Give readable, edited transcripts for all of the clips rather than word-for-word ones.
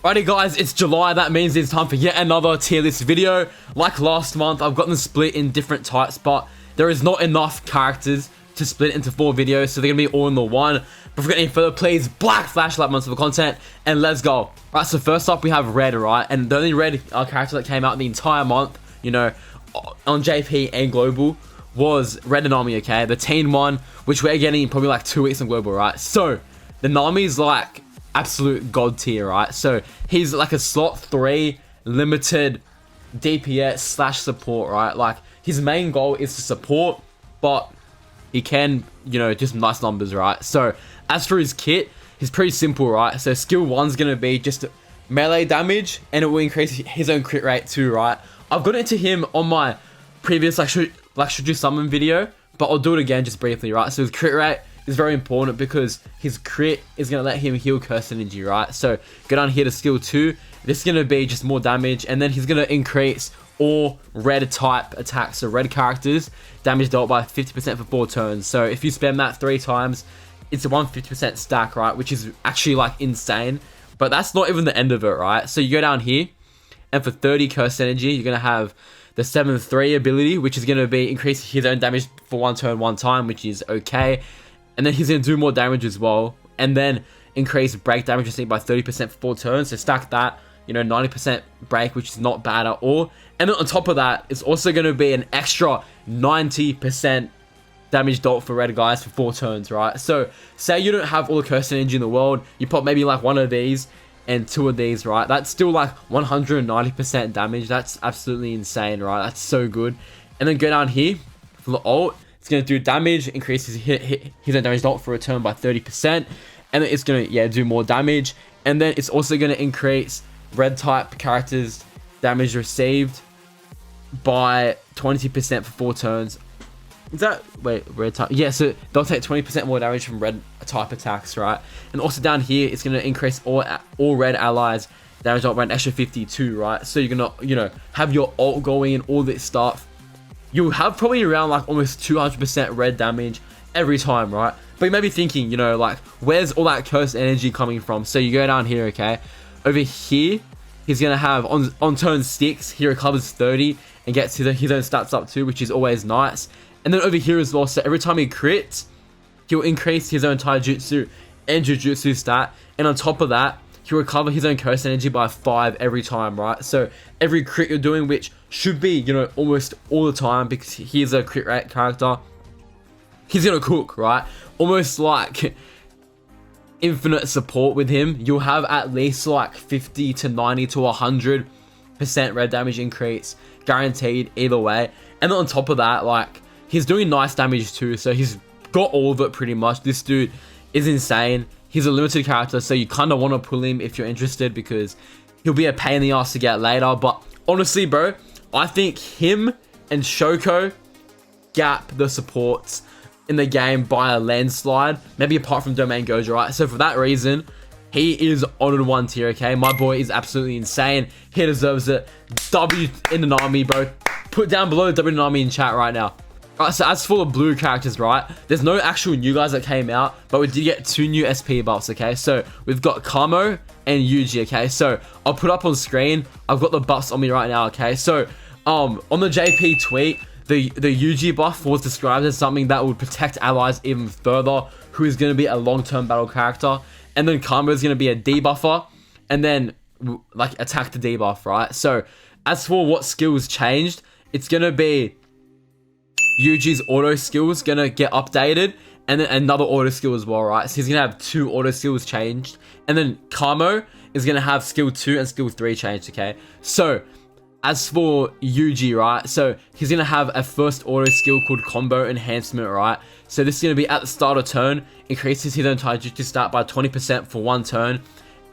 Alrighty guys, it's July. That means it's time for yet another tier list video. Like last month, I've gotten them split in different types, but there is not enough characters to split into 4 videos, so they're gonna be all in the one. Before any further, please black flashlight months of content and let's go. Alright, so first up we have Red, right? And the only Red character that came out in the entire month, you know, on JP and Global was Red and Nami, okay? The teen one, which we're getting in probably like 2 weeks on Global, right? So the Nami's like absolute god tier, right? So he's like a slot 3 limited DPS slash support, right? Like his main goal is to support, but he can, you know, just nice numbers, right? So as for his kit, he's pretty simple, right? So skill 1's gonna be just melee damage, and it will increase his own crit rate too, right? I've got into him on my previous should you summon video, but I'll do it again just briefly, right? So his crit rate is very important because his crit is going to let him heal curse energy, right? So go down here to skill 2. This is going to be just more damage, and then he's going to increase all red type attacks, so red characters, damage dealt by 50% for 4 turns. So if you spam that 3 times, it's a 150% stack, right? Which is actually like insane, but that's not even the end of it, right? So you go down here, and for 30 curse energy, you're going to have the 7-3 ability, which is going to be increase his own damage for 1 turn 1 time, which is okay. And then he's going to do more damage as well. And then increase break damage received by 30% for 4 turns. So stack that, you know, 90% break, which is not bad at all. And then on top of that, it's also going to be an extra 90% damage dealt for red guys for 4 turns, right? So say you don't have all the curse energy in the world. You pop maybe like 1 of these and 2 of these, right? That's still like 190% damage. That's absolutely insane, right? That's so good. And then go down here for the ult. It's going to do damage, increases his own damage dealt for a turn by 30%. And then it's going to, yeah, do more damage. And then it's also going to increase red type characters' damage received by 20% for 4 turns. Is that, wait, red type? Yeah, so they'll take 20% more damage from red type attacks, right? And also down here, it's going to increase all red allies damage dealt by an extra 52, right? So you're going to, you know, have your ult going and all this stuff. You'll have probably around like almost 200% red damage every time, right? But you may be thinking, you know, like, where's all that cursed energy coming from? So you go down here, okay? Over here, he's going to have, on turn 6, he recovers 30 and gets his own stats up too, which is always nice. And then over here as well, so every time he crits, he'll increase his own taijutsu and jujutsu stat. And on top of that, he'll recover his own curse energy by 5 every time, right? So every crit you're doing, which should be, you know, almost all the time, because he's a crit rate character, he's gonna cook, right? Almost like infinite support with him. You'll have at least like 50 to 90 to 100% red damage increase guaranteed either way. And then on top of that, like, he's doing nice damage too, so he's got all of it pretty much. This dude is insane. He's a limited character, so you kind of want to pull him if you're interested, because he'll be a pain in the ass to get later. But honestly, bro, I think him and Shoko gap the supports in the game by a landslide, maybe apart from Domain Gojo, right? So for that reason, he is on 1 tier, okay? My boy is absolutely insane. He deserves it. W in the Nami, bro. Put down below W Nami in chat right now. Alright, so as for the blue characters, right, there's no actual new guys that came out, but we did get 2 new SP buffs, okay? So we've got Kamo and Yuji, okay? So I'll put up on screen. I've got the buffs on me right now, okay? So on the JP tweet, the Yuji buff was described as something that would protect allies even further, who is going to be a long-term battle character. And then Kamo is going to be a debuffer, and then like attack the debuff, right? So as for what skills changed, it's going to be Yuji's auto skills gonna get updated, and then another auto skill as well, right? So he's gonna have 2 auto skills changed, and then Kamo is gonna have skill 2 and skill 3 changed, okay? So as for Yuji, right, so he's gonna have a first auto skill called combo enhancement, right? So this is gonna be at the start of turn, increases his own taijutsu stat by 20% for 1 turn,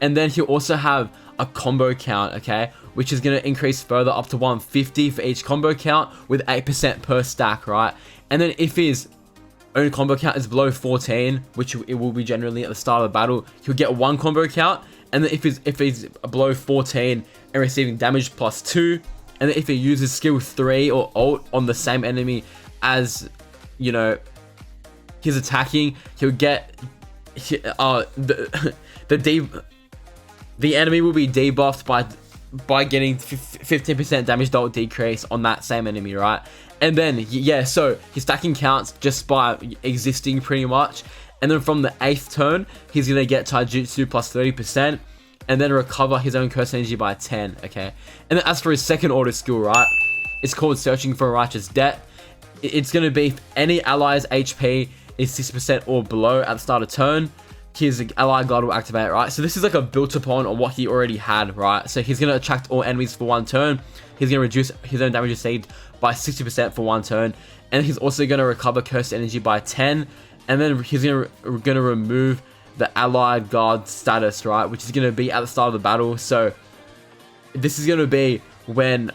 and then he'll also have a combo count, okay, which is going to increase further up to 150 for each combo count with 8% per stack, right? And then if his own combo count is below 14, which it will be generally at the start of the battle, he'll get 1 combo count. And then if he's below 14 and receiving damage plus 2, and then if he uses skill 3 or ult on the same enemy as, you know, he's attacking, he'll get the enemy will be debuffed by getting 15% damage dealt decrease on that same enemy, right? And then, yeah, so his stacking counts just by existing pretty much. And then from the 8th turn, he's going to get Taijutsu plus 30%. And then recover his own curse energy by 10, okay? And then as for his second order skill, right? It's called Searching for a Righteous Debt. It's going to be if any ally's HP is 6% or below at the start of turn, his ally guard will activate, right? So this is like a built upon on what he already had, right? So he's going to attract all enemies for 1 turn. He's going to reduce his own damage received by 60% for 1 turn. And he's also going to recover cursed energy by 10. And then he's going to remove the allied guard status, right? Which is going to be at the start of the battle. So this is going to be when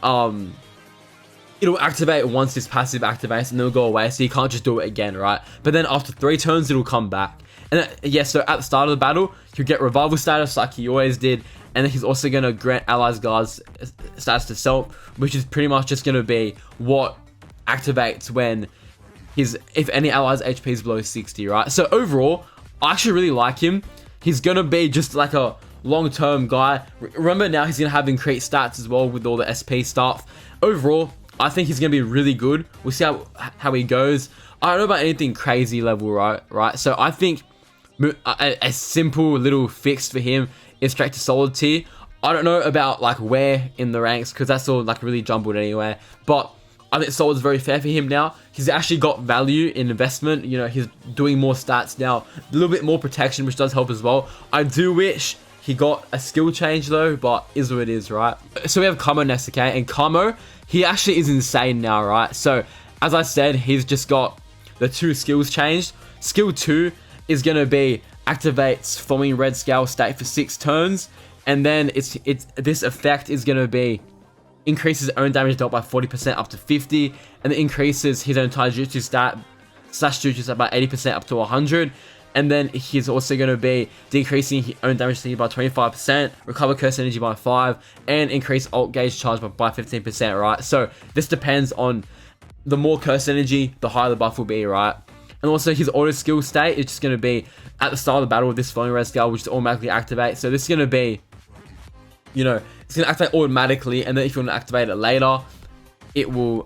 it'll activate once this passive activates and it'll go away. So you can't just do it again, right? But then after 3 turns, it'll come back. And yeah, so at the start of the battle, he'll get revival status like he always did. And then he's also going to grant allies guards status to self, which is pretty much just going to be what activates when if any allies HP is below 60, right? So overall, I actually really like him. He's going to be just like a long-term guy. Remember now he's going to have increased stats as well with all the SP stuff. Overall, I think he's going to be really good. We'll see how he goes. I don't know about anything crazy level, right? So I think a simple little fix for him is straight to solid tier. I don't know about like where in the ranks because that's all like really jumbled anyway. But I think solid is very fair for him now. He's actually got value in investment. You know, he's doing more stats now. A little bit more protection, which does help as well. I do wish he got a skill change though, but is what it is, right? So we have Kamo next, okay? And Kamo, he actually is insane now, right? So as I said, he's just got the 2 skills changed. Skill 2 is going to be activates following red scale state for 6 turns. And then this effect is going to be increases own damage dealt by 40% up to 50, and it increases his own Taijutsu stat /jutsu stat by 80% up to 100. And then he's also going to be decreasing his own damage by 25%, recover curse energy by 5, and increase alt gauge charge by 15%, right? So this depends on the more curse energy, the higher the buff will be, right? And also his auto skill state is just going to be at the start of the battle with this flowing red scale, which automatically activates. So this is going to be, you know, it's going to activate automatically, and then if you want to activate it later, it will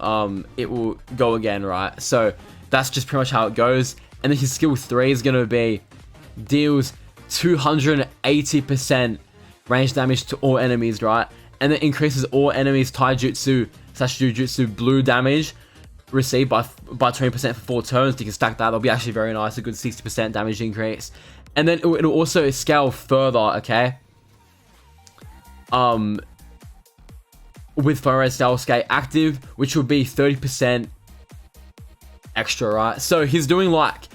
go again, right? So that's just pretty much how it goes. And then his skill 3 is going to be deals 280% range damage to all enemies, right? And then increases all enemies Taijutsu /Jujutsu blue damage received by 20% for 4 turns. You can stack that. That'll be actually very nice. A good 60% damage increase. And then it'll also scale further, okay? With Fire Scale Skate active, which will be 30% extra, right? So he's doing like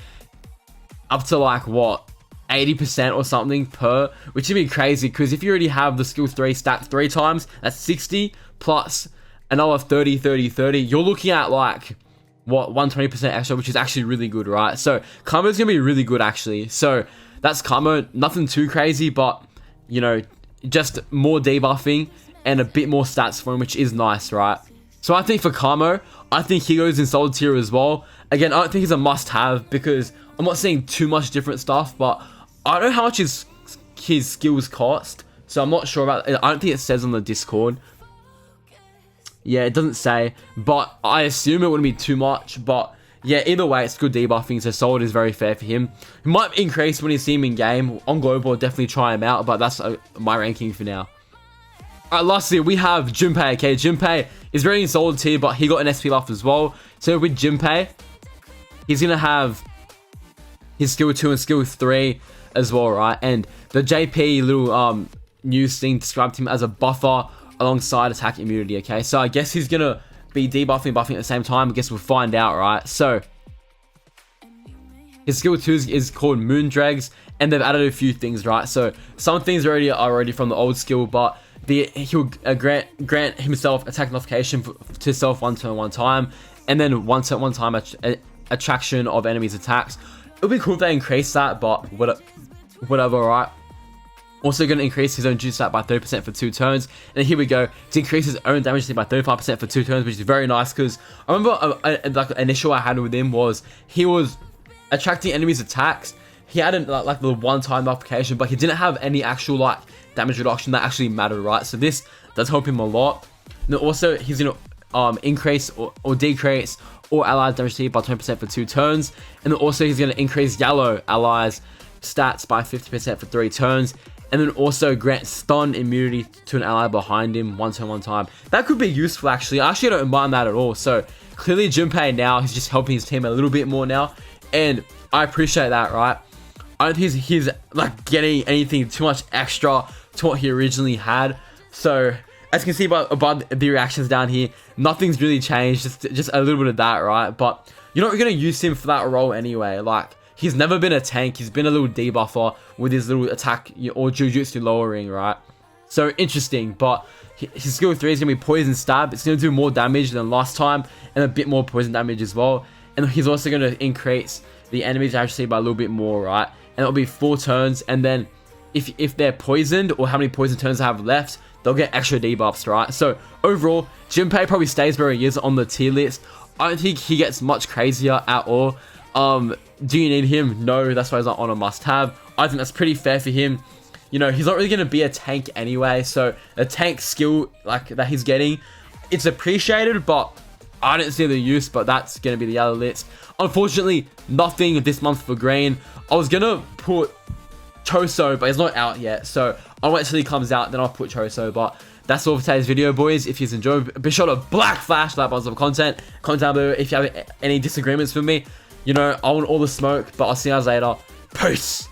up to like what 80% or something per, which would be crazy because if you already have the skill 3 stacked 3 times, that's 60 plus another 30, 30, 30. You're looking at like what 120% extra, which is actually really good, right? So Kamo's gonna be really good actually. So that's Kamo. Nothing too crazy, but you know, just more debuffing and a bit more stats for him, which is nice, right? So I think for Kamo, I think he goes in solid tier as well. Again, I don't think he's a must-have because I'm not seeing too much different stuff, but I don't know how much his skills cost, so I'm not sure about it. I don't think it says on the Discord. Yeah, it doesn't say, but I assume it wouldn't be too much. But yeah, either way, it's good debuffing, so solid is very fair for him. He might increase when you see him in game. On global, I'll definitely try him out, but that's my ranking for now. Alright, lastly, we have Junpei. Okay, Junpei is very in solid tier, but he got an SP buff as well. So with Junpei, he's going to have his skill 2 and skill 3 as well, right? And the JP little news thing described him as a buffer alongside attack immunity, okay? So I guess he's going to be debuffing and buffing at the same time. I guess we'll find out, right? So his skill 2 is called Moon Dregs, and they've added a few things, right? So some things are already from the old skill, but he'll grant himself attack notification to self 1 turn 1 time, and then 1 turn 1 time attraction of enemies attacks. It would be cool if they increase that, but whatever, right? Also going to increase his own juice stat by 30% for 2 turns. And here we go. To increase his own damage by 35% for 2 turns, which is very nice because I remember like an issue I had with him was he was attracting enemies attacks. He had like the 1-time application, but he didn't have any actual like damage reduction that actually mattered, right? So this does help him a lot. And then also he's gonna increase or decrease all allies damage to by 20% for 2 turns. And then also he's gonna increase yellow allies stats by 50% for 3 turns. And then also grant stun immunity to an ally behind him 1 turn 1 time. That could be useful actually. I actually don't mind that at all. So clearly Junpei now, he's just helping his team a little bit more now. And I appreciate that, right? I don't think he's like getting anything too much extra to what he originally had. So as you can see by the reactions down here, nothing's really changed. Just a little bit of that, right? But you're not going to use him for that role anyway. Like, he's never been a tank. He's been a little debuffer with his little attack or jujutsu lowering, right? So interesting. But his skill 3 is going to be poison stab. It's going to do more damage than last time and a bit more poison damage as well. And he's also going to increase the enemies actually by a little bit more, right? And it'll be 4 turns. And then if they're poisoned or how many poison turns they have left, they'll get extra debuffs, right? So overall, Junpei probably stays where he is on the tier list. I don't think he gets much crazier at all. Do you need him? No, that's why he's not on a must-have. I think that's pretty fair for him. You know, he's not really going to be a tank anyway, so a tank skill like that he's getting, it's appreciated, but I don't see the use. But that's going to be the yellow list. Unfortunately, nothing this month for green. I was going to put Choso, but he's not out yet, so I'll wait till he comes out, then I'll put Choso. But that's all for today's video, boys. If you enjoyed, be sure to black flash that buzz of content. Comment down below if you have any disagreements with me. You know, I want all the smoke, but I'll see you guys later. Peace.